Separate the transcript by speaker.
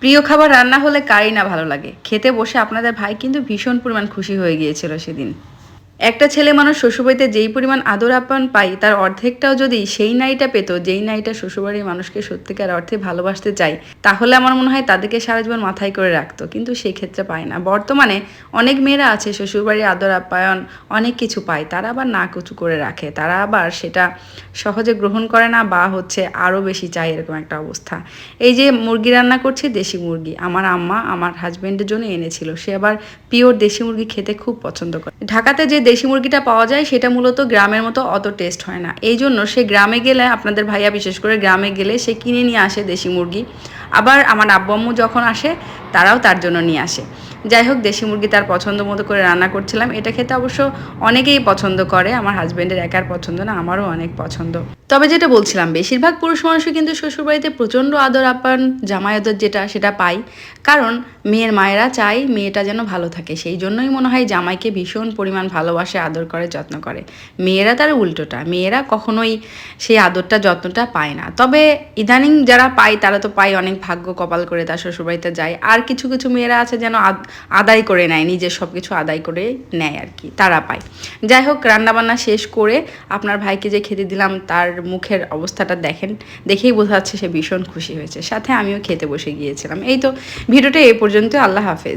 Speaker 1: প্রিয় খাবার রান্না হলে কারই না ভালো লাগে। খেতে বসে আপনাদের ভাই কিন্তু ভীষণ পরিমাণ খুশি হয়ে গিয়েছিল সেদিন। একটা ছেলে মানুষ শ্বশুরবাড়িতে যেই পরিমাণ আদর আপ্যায়ন পায় তার অর্ধেকটাও যদি সেই নারীটা পেত, যেই নারীটা শ্বশুরবাড়ির মানুষকে সত্যিকার অর্থে ভালোবাসতে চায়, তাহলে আমার মনে হয় তাদেরকে সারা জীবন মাথায় করে রাখতো, কিন্তু সেই ক্ষেত্রে পায় না। বর্তমানে অনেক মেয়েরা আছে শ্বশুরবাড়ির আদর আপ্যায়ন অনেক কিছু পায়, তারা আবার না কুচু করে রাখে, তারা আবার সেটা সহজে গ্রহণ করে না বা হচ্ছে আরও বেশি চায়, এরকম একটা অবস্থা। এই যে মুরগি রান্না করছি, দেশি মুরগি আমার আম্মা আমার হাজব্যান্ডের জন্য এনেছিল। সে আবার পিওর দেশি মুরগি খেতে খুব পছন্দ করে। ঢাকাতে যে দেশি মুরগিটা পাওয়া যায় সেটা মূলত গ্রামের মতো অত টেস্ট হয় না, এই জন্য সে গ্রামে গেলে, আপনাদের ভাইয়া বিশেষ করে গ্রামে গেলে সে কিনে নিয়ে আসে দেশি মুরগি। আবার আমার আব্বু আম্মু যখন আসে তারাও তার জন্য নিয়ে আসে। যাই হোক, দেশি মুরগি তার পছন্দ মতো করে রান্না করছিলাম। এটা খেতে অবশ্য অনেকেই পছন্দ করে, আমার হাজব্যান্ডের একার পছন্দ না, আমারও অনেক পছন্দ। তবে যেটা বলছিলাম, বেশিরভাগ পুরুষ মানুষই কিন্তু শ্বশুরবাড়িতে প্রচণ্ড আদর আপ্যায়ন, জামাই আদর যেটা সেটা পায়। কারণ মেয়ের মায়েরা চায় মেয়েটা যেন ভালো থাকে, সেই জন্যই মনে হয় জামাইকে ভীষণ পরিমাণ ভালোবাসে, আদর করে, যত্ন করে। মেয়েরা তার উল্টোটা, মেয়েরা কখনোই সেই আদরটা যত্নটা পায় না। তবে ইদানিং যারা পায় তারা তো পায়, অনেক ভাগ্য কপাল করে তার শ্বশুরবাড়িতে যায়। আর কিছু কিছু মেয়েরা আছে যেন আদায় করে নেয়, নিজের সব কিছু আদায় করে নেয় আর কি, তারা পায়। যাই হোক, রান্নাবান্না শেষ করে আপনার ভাইকে যে খেতে দিলাম, তার মুখের অবস্থাটা দেখেন, দেখেই বোঝা যাচ্ছে সে ভীষণ খুশি হয়েছে। সাথে আমিও খেতে বসে গিয়েছিলাম। এই তো, ভিডিওটা এই পর্যন্ত। আল্লাহ হাফেজ।